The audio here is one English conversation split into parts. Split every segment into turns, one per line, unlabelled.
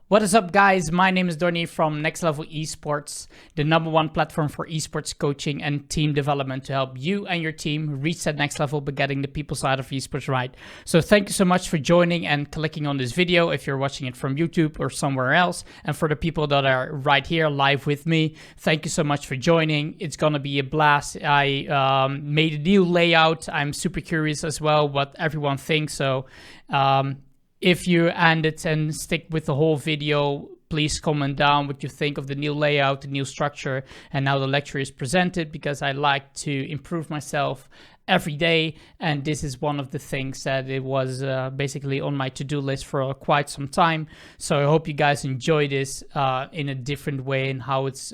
What is up, guys? My name is Donny from Next Level Esports, the #1 platform for esports coaching and team development to help you and your team reach that next level by getting the people side of esports right. So thank you so much for joining and clicking on this video if you're watching it from YouTube or somewhere else. And for the people that are right here live with me, thank you so much for joining. It's gonna be a blast. I made a new layout. I'm super curious as well what everyone thinks. So if you end it and stick with the whole video, please comment down what you think of the new layout, the new structure, and how the lecture is presented, because I like to improve myself every day. And this is one of the things that it was basically on my to-do list for quite some time. So I hope you guys enjoy this in a different way and how it's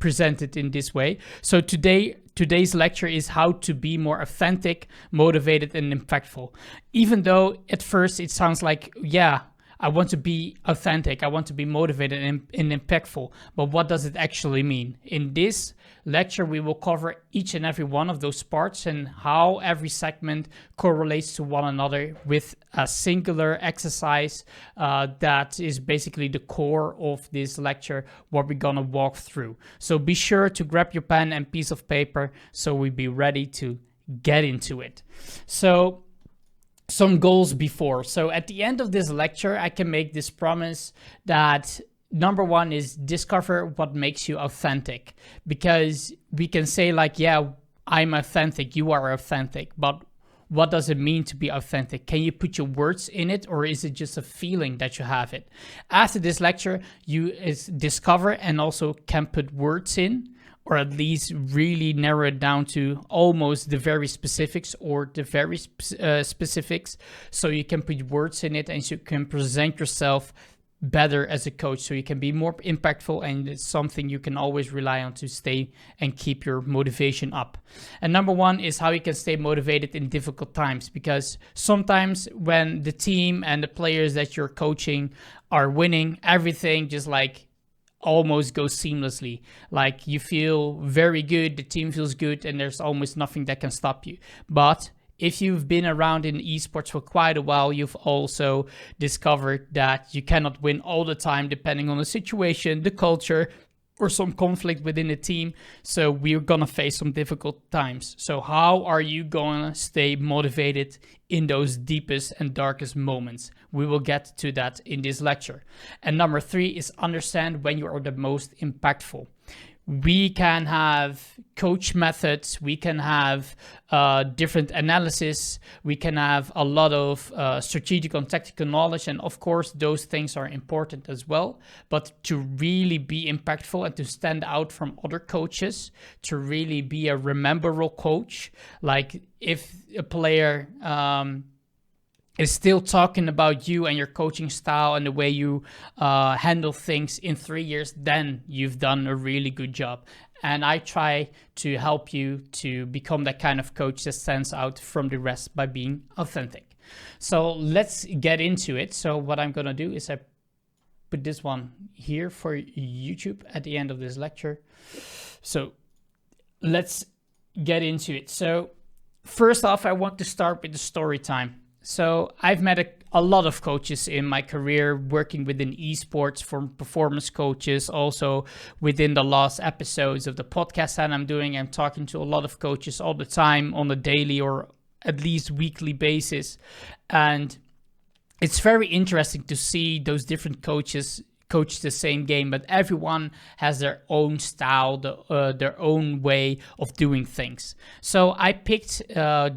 presented in this way. So today's lecture is how to be more authentic, motivated, and impactful. Even though at first it sounds like, yeah, I want to be authentic, I want to be motivated and impactful, but what does it actually mean? In this lecture, we will cover each and every one of those parts and how every segment correlates to one another with a singular exercise that is basically the core of this lecture, what we're gonna walk through. So be sure to grab your pen and piece of paper so we be ready to get into it. So some goals before. So at the end of this lecture, I can make this promise that #1 is discover what makes you authentic, because we can say like, yeah, I'm authentic, you are authentic, but what does it mean to be authentic? Can you put your words in it, or is it just a feeling that you have it? After this lecture, you discover and also can put words in, or at least really narrow it down to almost the very specifics or the very specifics, so you can put words in it and you can present yourself better as a coach, so you can be more impactful, and it's something you can always rely on to stay and keep your motivation up. And #1 is how you can stay motivated in difficult times, because sometimes when the team and the players that you're coaching are winning, everything just like almost goes seamlessly. Like you feel very good, the team feels good, and there's almost nothing that can stop you. But if you've been around in esports for quite a while, you've also discovered that you cannot win all the time, depending on the situation, the culture, or some conflict within the team. So we're gonna face some difficult times. So how are you gonna stay motivated in those deepest and darkest moments? We will get to that in this lecture. And #3 is understand when you are the most impactful. We can have coach methods, we can have different analysis, we can have a lot of strategic and tactical knowledge, and of course those things are important as well. But to really be impactful and to stand out from other coaches, to really be a rememberable coach, like if a player is still talking about you and your coaching style and the way you handle things in 3 years, then you've done a really good job. And I try to help you to become that kind of coach that stands out from the rest by being authentic. So let's get into it. So what I'm gonna do is I put this one here for YouTube at the end of this lecture. So let's get into it. So first off, I want to start with the story time. So I've met a lot of coaches in my career working within esports, from performance coaches, also within the last episodes of the podcast that I'm doing. I'm talking to a lot of coaches all the time on a daily or at least weekly basis. And it's very interesting to see those different coaches coach the same game, but everyone has their own style, their own way of doing things. So I picked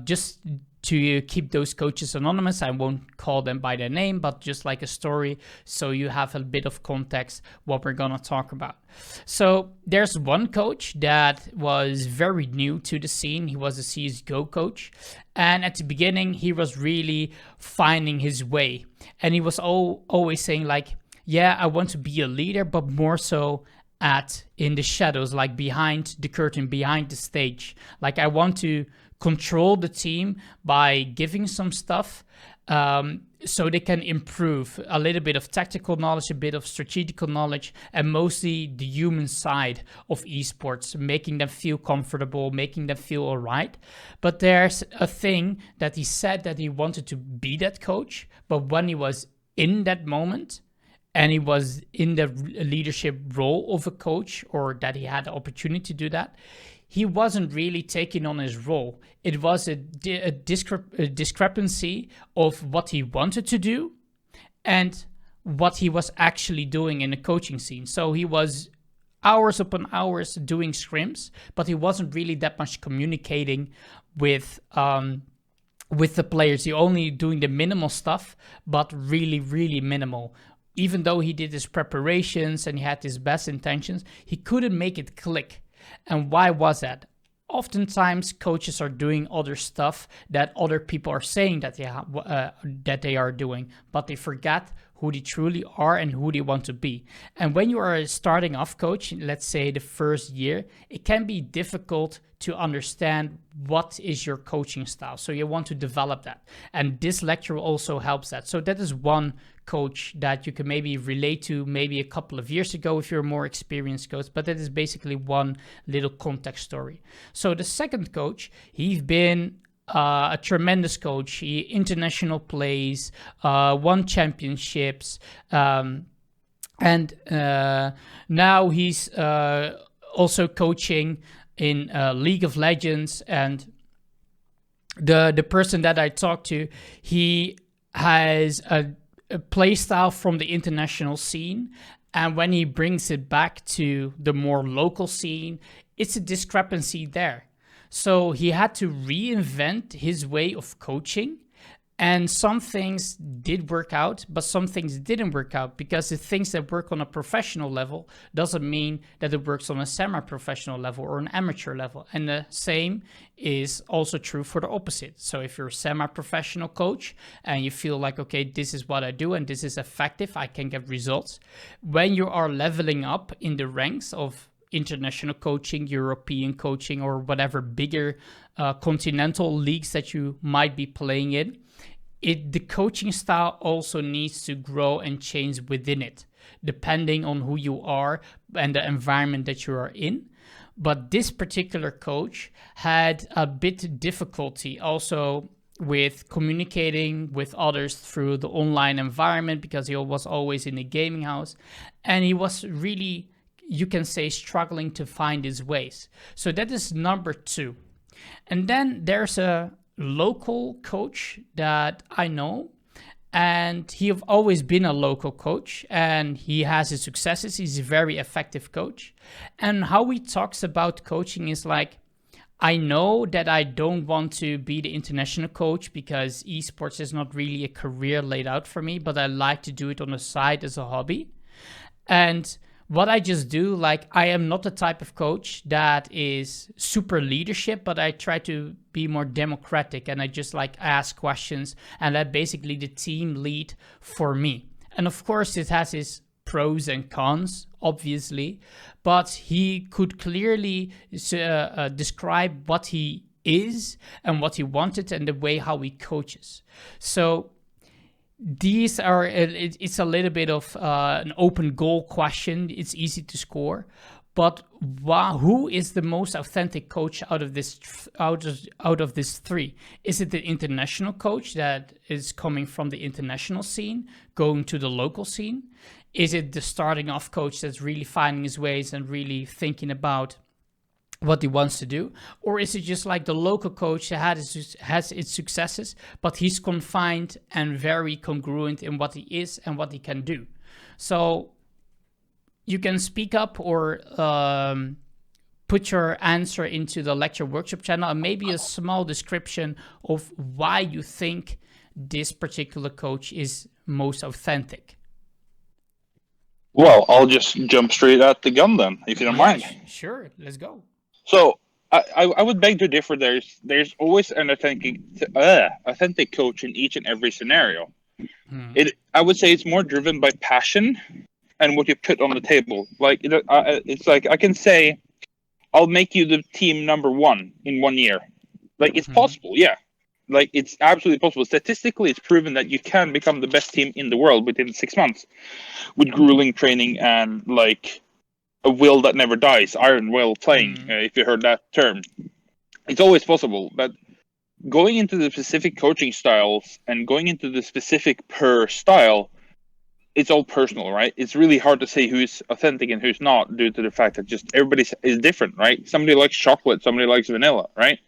just to keep those coaches anonymous. I won't call them by their name, but just like a story, so you have a bit of context what we're gonna talk about. So there's one coach that was very new to the scene. He was a CSGO coach, and at the beginning he was really finding his way, and he was always saying like, yeah, I want to be a leader, but more so in the shadows, like behind the curtain, behind the stage. Like I want to control the team by giving some stuff so they can improve a little bit of tactical knowledge, a bit of strategical knowledge, and mostly the human side of esports, making them feel comfortable, making them feel all right. But there's a thing that he said that he wanted to be that coach, but when he was in that moment, and he was in the leadership role of a coach, or that he had the opportunity to do that, he wasn't really taking on his role. It was a discrepancy of what he wanted to do and what he was actually doing in the coaching scene. So he was hours upon hours doing scrims, but he wasn't really that much communicating with the players. He only doing the minimal stuff, but really, really minimal. Even though he did his preparations and he had his best intentions, he couldn't make it click. And why was that? Oftentimes, coaches are doing other stuff that other people are saying that they are doing, but they forget who they truly are and who they want to be. And when you are a starting off coach, let's say the first year, it can be difficult to understand what is your coaching style. So you want to develop that. And this lecture also helps that. So that is one coach that you can maybe relate to maybe a couple of years ago if you're a more experienced coach, but that is basically one little context story. So the second coach, he's been a tremendous coach. He international plays, won championships, and now he's also coaching in League of Legends. And the person that I talked to, he has a play style from the international scene, and when he brings it back to the more local scene, it's a discrepancy there. So he had to reinvent his way of coaching, and some things did work out, but some things didn't work out, because the things that work on a professional level doesn't mean that it works on a semi-professional level or an amateur level. And the same is also true for the opposite. So if you're a semi-professional coach and you feel like, okay, this is what I do and this is effective, I can get results. When you are leveling up in the ranks of international coaching, European coaching, or whatever bigger continental leagues that you might be playing in, the coaching style also needs to grow and change within it, depending on who you are and the environment that you are in. But this particular coach had a bit difficulty also with communicating with others through the online environment, because he was always in a gaming house, and he was really, you can say, struggling to find his ways. So that is number two. And then there's a local coach that I know, and he have always been a local coach, and he has his successes. He's a very effective coach. And how he talks about coaching is like, I know that I don't want to be the international coach because esports is not really a career laid out for me, but I like to do it on the side as a hobby. And what I just do, like, I am not the type of coach that is super leadership, but I try to be more democratic, and I just like ask questions and let basically the team lead for me. And of course it has its pros and cons, obviously, but he could clearly describe what he is and what he wanted and the way how he coaches. So these are, it's a little bit of an open goal question. It's easy to score, but who is the most authentic coach out of this three? Is it the international coach that is coming from the international scene, going to the local scene? Is it the starting off coach that's really finding his ways and really thinking about what he wants to do? Or is it just like the local coach that has its successes, but he's confined and very congruent in what he is and what he can do? So you can speak up or put your answer into the lecture workshop channel, and maybe a small description of why you think this particular coach is most authentic.
Well, I'll just jump straight at the gun then, if you don't mind.
Sure, let's go.
So I would beg to differ. There's always an authentic coach in each and every scenario. I would say it's more driven by passion and what you put on the table. Like it's like I can say, I'll make you the team number one in 1 year. Like it's possible, yeah. Like it's absolutely possible. Statistically, it's proven that you can become the best team in the world within 6 months, with grueling training and like a will that never dies, iron will playing, if you heard that term. It's always possible, but going into the specific coaching styles and going into the specific per style, it's all personal, right? It's really hard to say who's authentic and who's not due to the fact that just everybody is different, right? Somebody likes chocolate, somebody likes vanilla, right?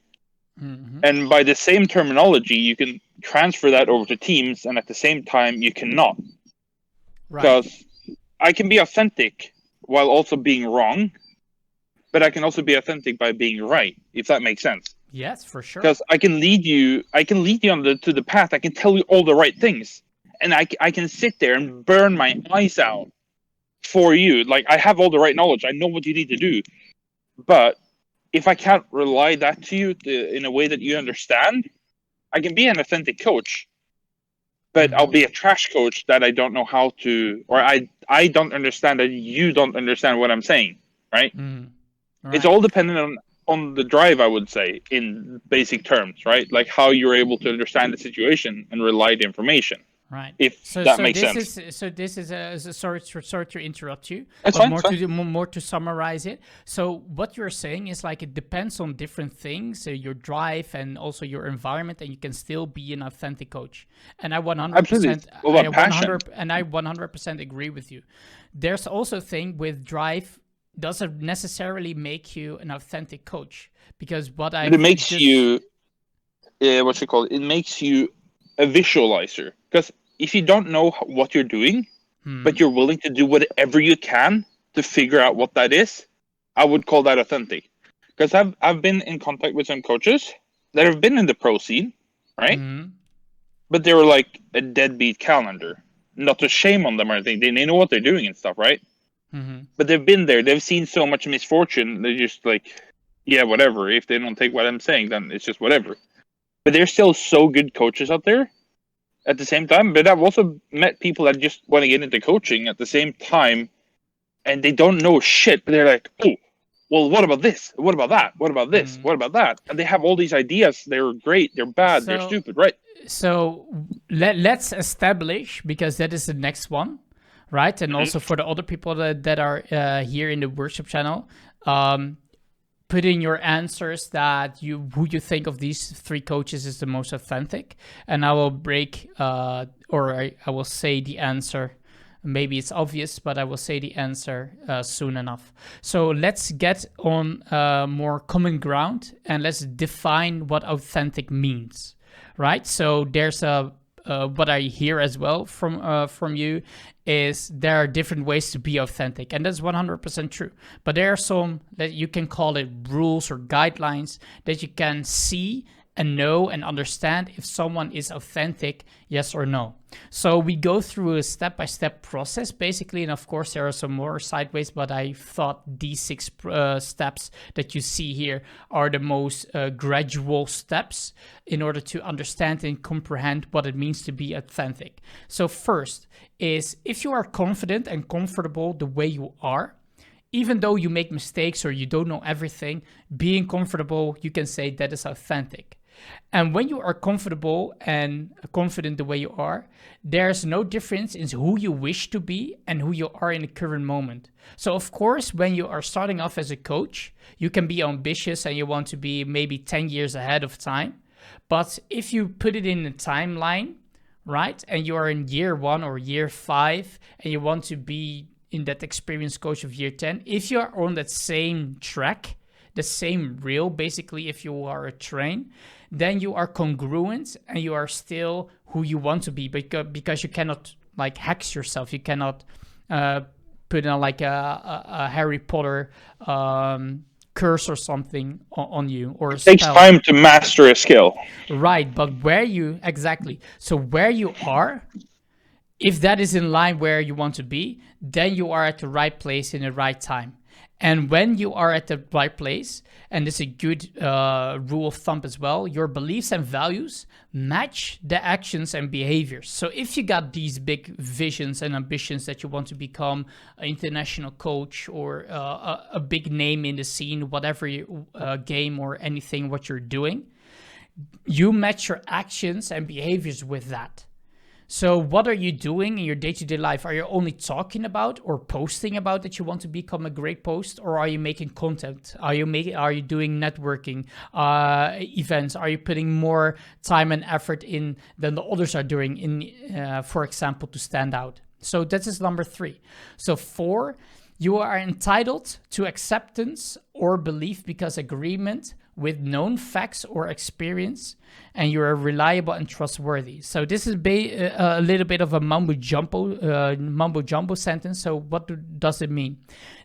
Mm-hmm.
And by the same terminology, you can transfer that over to teams, and at the same time, you cannot.
Right.
Because I can be authentic while also being wrong, but I can also be authentic by being right, if that makes sense.
Yes, for sure.
Because I can lead you on to the path. I can tell you all the right things, and I can sit there and burn my eyes out for you. Like, I have all the right knowledge. I know what you need to do. But if I can't rely that to you in a way that you understand, I can be an authentic coach, but I'll be a trash coach that I don't know how to, or I don't understand that you don't understand what I'm saying, right?
Right.
It's all dependent on the drive, I would say, in basic terms, right? Like how you're able to understand the situation and relay the information.
Right.
If
So
that makes sense.
this is sorry to interrupt you,
That's
but
fine.
more to summarize it. So what you're saying is like it depends on different things, your drive and also your environment, and you can still be an authentic coach. And I 100%
Absolutely. It's all about passion.
I 100% agree with you. There's also a thing with drive doesn't necessarily make you an authentic coach, because what I
it makes you what you call it makes you a visualizer, because if you don't know what you're doing, but you're willing to do whatever you can to figure out what that is, I would call that authentic. Because I've been in contact with some coaches that have been in the pro scene, right? But they were like a deadbeat calendar. Not to shame on them or anything. They know what they're doing and stuff, right? But they've been there. They've seen so much misfortune. They're just like, yeah, whatever. If they don't take what I'm saying, then it's just whatever. But there's still so good coaches out there at the same time. But I've also met people that just want to get into coaching at the same time, and they don't know shit. But they're like, oh, well, what about this? What about that? What about this? What about that? And they have all these ideas. They're great. They're bad. They're stupid, right?
So let's establish, because that is the next one, right? And also for the other people that are here in the workshop channel, put in your answers who you think of these three coaches is the most authentic, and I will break I will say the answer. Maybe it's obvious, but I will say the answer soon enough. So let's get on more common ground, and let's define what authentic means, right? So there's what I hear as well from you is there are different ways to be authentic, and that's 100% true. But there are some that you can call it rules or guidelines that you can see and know and understand if someone is authentic, yes or no. So we go through a step-by-step process, basically, and of course there are some more sideways, but I thought these 6 steps that you see here are the most gradual steps in order to understand and comprehend what it means to be authentic. So first is, if you are confident and comfortable the way you are, even though you make mistakes or you don't know everything, being comfortable, you can say that is authentic. And when you are comfortable and confident the way you are, there's no difference in who you wish to be and who you are in the current moment. So of course, when you are starting off as a coach, you can be ambitious and you want to be maybe 10 years ahead of time. But if you put it in a timeline, right, and you are in year 1 or year 5 and you want to be in that experienced coach of year 10, if you are on that same track, the same reel, basically, if you are a train, then you are congruent and you are still who you want to be, because you cannot like hex yourself. You cannot put in like a Harry Potter curse or something on you, or
it takes time to master a skill.
Right, but where you are, if that is in line where you want to be, then you are at the right place in the right time. And when you are at the right place, and this is a good rule of thumb as well, your beliefs and values match the actions and behaviors. So if you got these big visions and ambitions that you want to become an international coach or a big name in the scene, whatever game or anything, what you're doing, you match your actions and behaviors with that. So what are you doing in your day-to-day life? Are you only talking about or posting about that you want to become a great post, or are you making content? Are you doing networking events? Are you putting more time and effort in than the others are doing in, for example, to stand out? So that is number 3. So 4, you are entitled to acceptance or belief because agreement with known facts or experience, and you are reliable and trustworthy. So this is a little bit of a mumbo jumbo sentence. So what does it mean?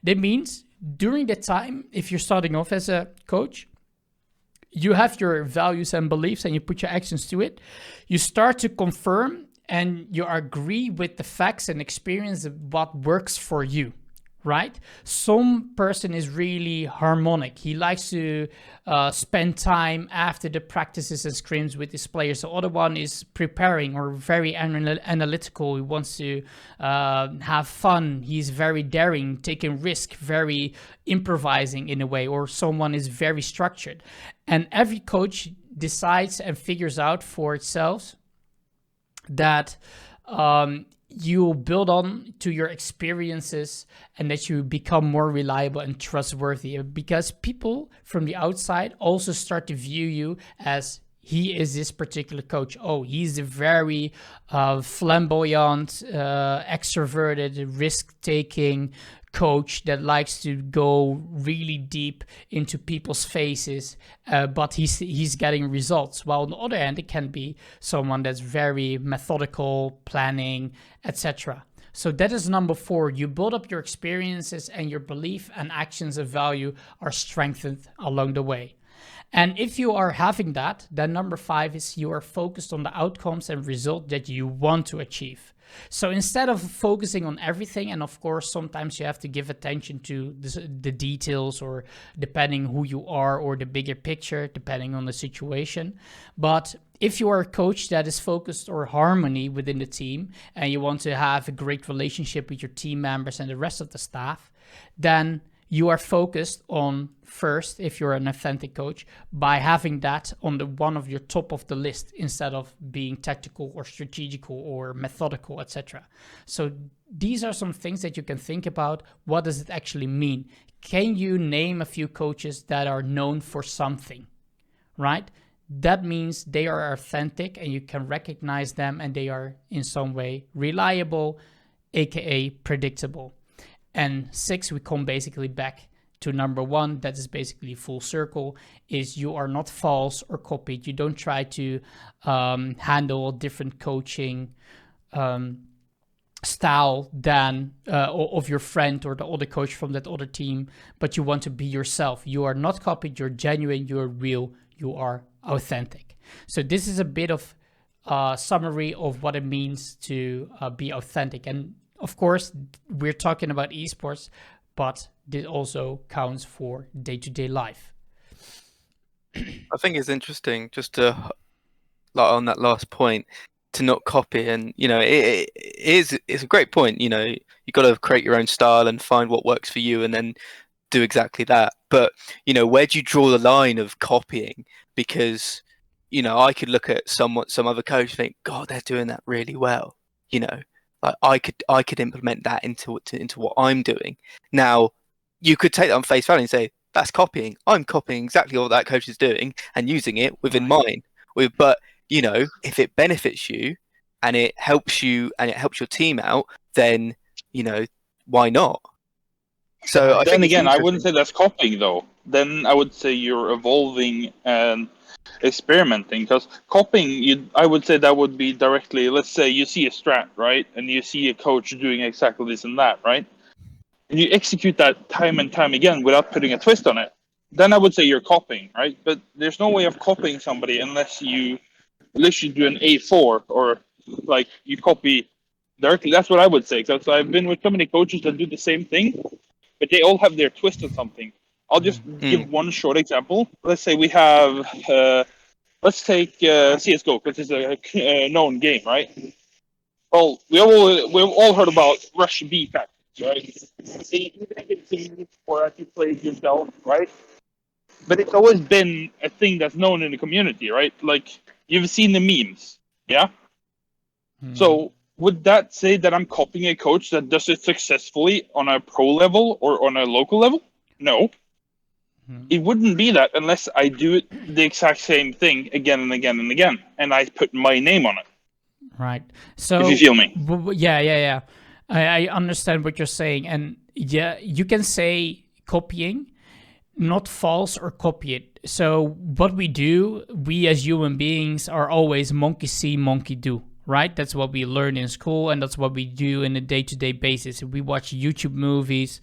That means during the time, if you're starting off as a coach, you have your values and beliefs and you put your actions to it. You start to confirm and you agree with the facts and experience of what works for you. Right? Some person is really harmonic. He likes to spend time after the practices and scrims with his players. The other one is preparing or very analytical. He wants to have fun. He's very daring, taking risk, very improvising in a way. Or someone is very structured. And every coach decides and figures out for itself that you build on to your experiences and that you become more reliable and trustworthy, because people from the outside also start to view you as he is this particular coach. Oh, he's a very flamboyant, extroverted, risk-taking coach that likes to go really deep into people's faces, but he's getting results. While on the other hand, it can be someone that's very methodical, planning, etc. So that is number 4. You build up your experiences and your belief and actions of value are strengthened along the way. And if you are having that, then number 5 is you are focused on the outcomes and result that you want to achieve. So instead of focusing on everything, and of course, sometimes you have to give attention to the details or depending who you are or the bigger picture, depending on the situation. But if you are a coach that is focused on harmony within the team and you want to have a great relationship with your team members and the rest of the staff, then you are focused on first, if you're an authentic coach, by having that on the one of your top of the list instead of being tactical or strategical or methodical, etc. So these are some things that you can think about. What does it actually mean? Can you name a few coaches that are known for something, right? That means they are authentic and you can recognize them and they are in some way reliable, aka predictable. And 6, we come basically back to number 1, that is basically full circle, is you are not false or copied. You don't try to handle different coaching style than of your friend or the other coach from that other team, but you want to be yourself. You are not copied, you're genuine, you're real, you are authentic. So this is a bit of summary of what it means to be authentic. And of course, we're talking about esports, but this also counts for day-to-day life.
I think it's interesting just to, like on that last point, to not copy. And, it's a great point. You got to create your own style and find what works for you and then do exactly that. But, where do you draw the line of copying? Because, I could look at some other coach and think, God, they're doing that really well, Like I could implement that into what I'm doing. Now, you could take that on face value and say, that's copying. I'm copying exactly what that coach is doing and using it within mine. But, if it benefits you and it helps you and it helps your team out, then, why not? So I think
I wouldn't say that's copying though. Then I would say you're evolving and experimenting, because copying, I would say that would be directly, let's say you see a strat, right, and you see a coach doing exactly this and that, right, and you execute that time and time again without putting a twist on it, then I would say you're copying, right? But there's no way of copying somebody unless you do an A4 or like you copy directly. That's what I would say, because I've been with so many coaches that do the same thing, but they all have their twist on something. I'll just give one short example. Let's say we have, let's take CSGO, because it's a known game, right? Well, we've all heard about Rush B tactics, right? You make a team or you play it yourself, right? But it's always been a thing that's known in the community, right? Like, you've seen the memes, yeah? So would that say that I'm copying a coach that does it successfully on a pro level or on a local level? No. It wouldn't be that unless I do it the exact same thing again and again and again, and I put my name on it.
Right. So
if you feel me.
Yeah. I understand what you're saying, and yeah, you can say copying, not false or copy it. So what we do, we as human beings are always monkey see, monkey do, right? That's what we learn in school, and that's what we do in a day-to-day basis. We watch YouTube movies,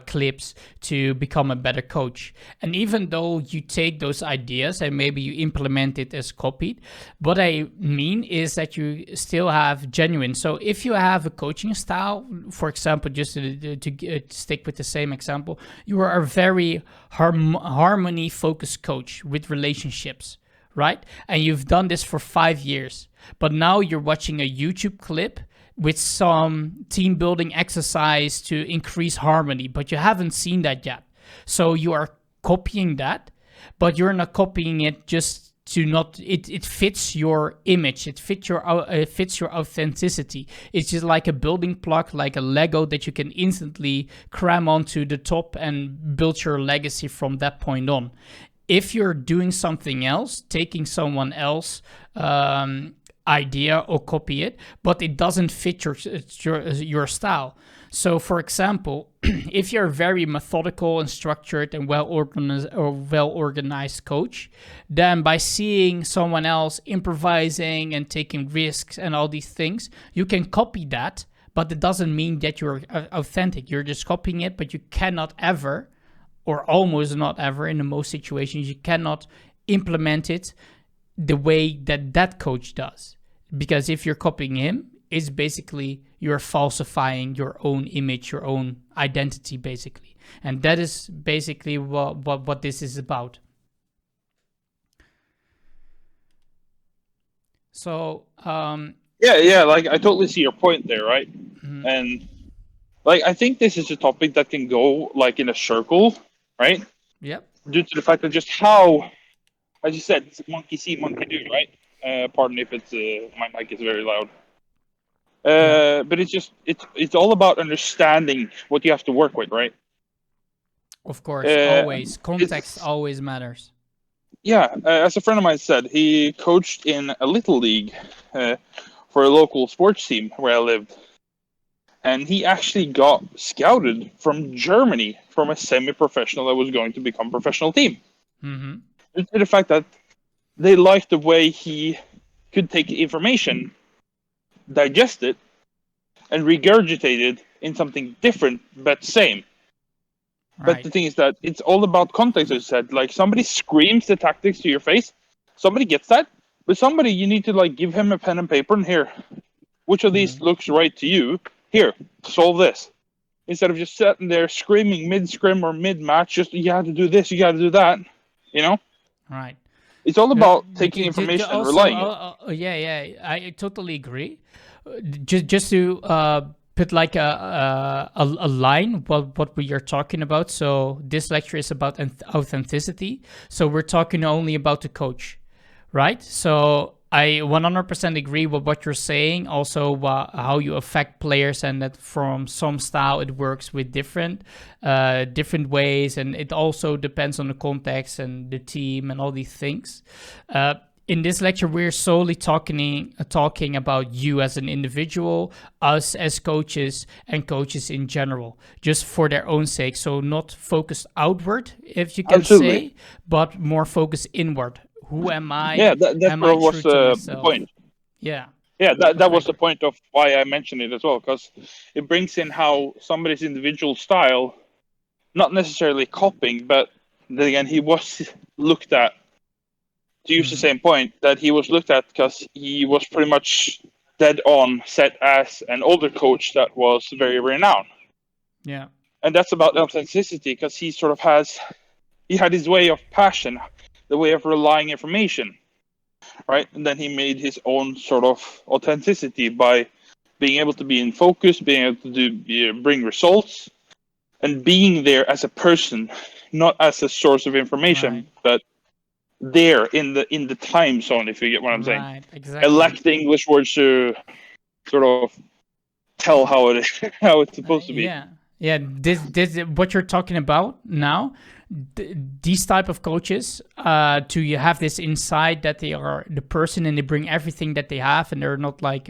clips to become a better coach. And even though you take those ideas and maybe you implement it as copied, what I mean is that you still have genuine. So if you have a coaching style, for example, just to stick with the same example, you are a very harmony-focused coach with relationships, right? And you've done this for 5 years. But now you're watching a YouTube clip with some team building exercise to increase harmony, but you haven't seen that yet. So you are copying that, but you're not copying it just to not, it fits your image, it fits your authenticity. It's just like a building block, like a Lego that you can instantly cram onto the top and build your legacy from that point on. If you're doing something else, taking someone else idea or copy it, but it doesn't fit your style. So for example, if you're a very methodical and structured and well organized coach, then by seeing someone else improvising and taking risks and all these things, you can copy that, but it doesn't mean that you're authentic. You're just copying it, but you cannot ever, or almost not ever in the most situations, you cannot implement it the way that coach does. Because if you're copying him, it's basically you're falsifying your own image, your own identity, basically. And that is basically what this is about. So,
yeah, like I totally see your point there, right? Mm-hmm. And like I think this is a topic that can go like in a circle, right?
Yep.
Due to the fact that just how, as you said, it's monkey see, monkey do, right? Pardon if it's my mic is very loud. But it's all about understanding what you have to work with, right?
Of course, always. Context always matters.
Yeah, as a friend of mine said, he coached in a little league for a local sports team where I lived. And he actually got scouted from Germany from a semi-professional that was going to become a professional team.
Mm-hmm.
Due to the fact that they liked the way he could take information, digest it, and regurgitate it in something different but same. Right. But the thing is that it's all about context, as I said. Like, somebody screams the tactics to your face, somebody gets that, but somebody, you need to like give him a pen and paper and here, which of these looks right to you? Here, solve this. Instead of just sitting there screaming mid-scrim or mid-match, just you got to do this, you got to do that, you know?
Right.
It's all about taking information and relying it.
Yeah, I totally agree. Just to put like a line what we are talking about. So this lecture is about authenticity. So we're talking only about the coach, right? So I 100% agree with what you're saying. Also, how you affect players, and that from some style it works with different ways, and it also depends on the context and the team and all these things. In this lecture, we're solely talking about you as an individual, us as coaches, and coaches in general, just for their own sake. So not focused outward, if you can say, but more focused inward. Who am I?
Yeah, that was the point.
Yeah.
Yeah, that was the point of why I mentioned it as well, because it brings in how somebody's individual style, not necessarily copying, but then again, he was looked at, to use the same point, that he was looked at because he was pretty much dead on set as an older coach that was very renowned.
Yeah.
And that's about authenticity, because he sort of had his way of passion, the way of relying information, right? And then he made his own sort of authenticity by being able to be in focus, being able to bring results, and being there as a person, not as a source of information, but there in the time zone, if you get what I'm saying.
Right, exactly.
I lack the English words to sort of tell how it is, how it's supposed to be.
Yeah. This what you're talking about now. These type of coaches, to have this insight that they are the person and they bring everything that they have, and they're not like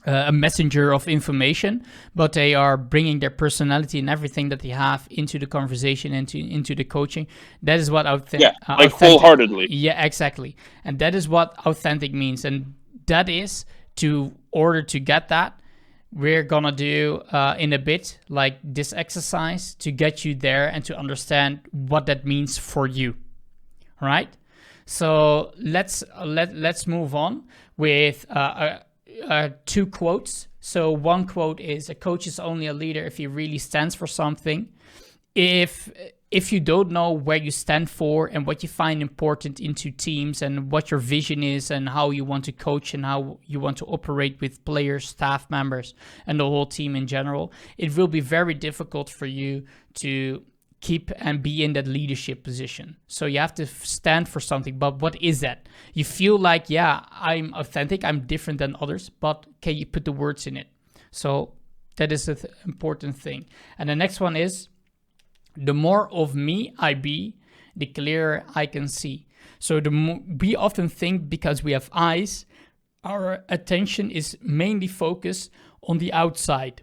a messenger of information, but they are bringing their personality and everything that they have into the conversation, into the coaching. That is what
like wholeheartedly.
Yeah, exactly. And that is what authentic means. And that is, to order to get that, we're gonna do in a bit like this exercise to get you there and to understand what that means for you. All right. So let's move on with two quotes. So one quote is, a coach is only a leader if he really stands for something. If you don't know where you stand for and what you find important into teams and what your vision is and how you want to coach and how you want to operate with players, staff members, and the whole team in general, it will be very difficult for you to keep and be in that leadership position. So you have to stand for something. But what is that? You feel like, yeah, I'm authentic, I'm different than others, but can you put the words in it? So that is an important thing. And the next one is, the more of me I be, the clearer I can see. So we often think because we have eyes, our attention is mainly focused on the outside.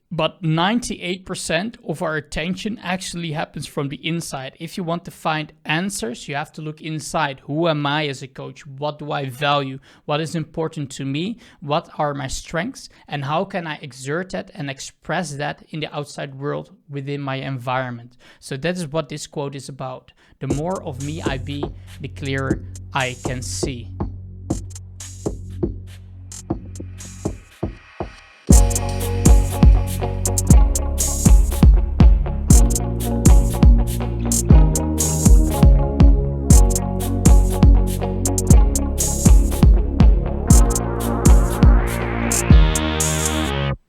But 98% of our attention actually happens from the inside. If you want to find answers, you have to look inside. Who am I as a coach? What do I value? What is important to me? What are my strengths? And how can I exert that and express that in the outside world within my environment? So that is what this quote is about. The more of me I be, the clearer I can see.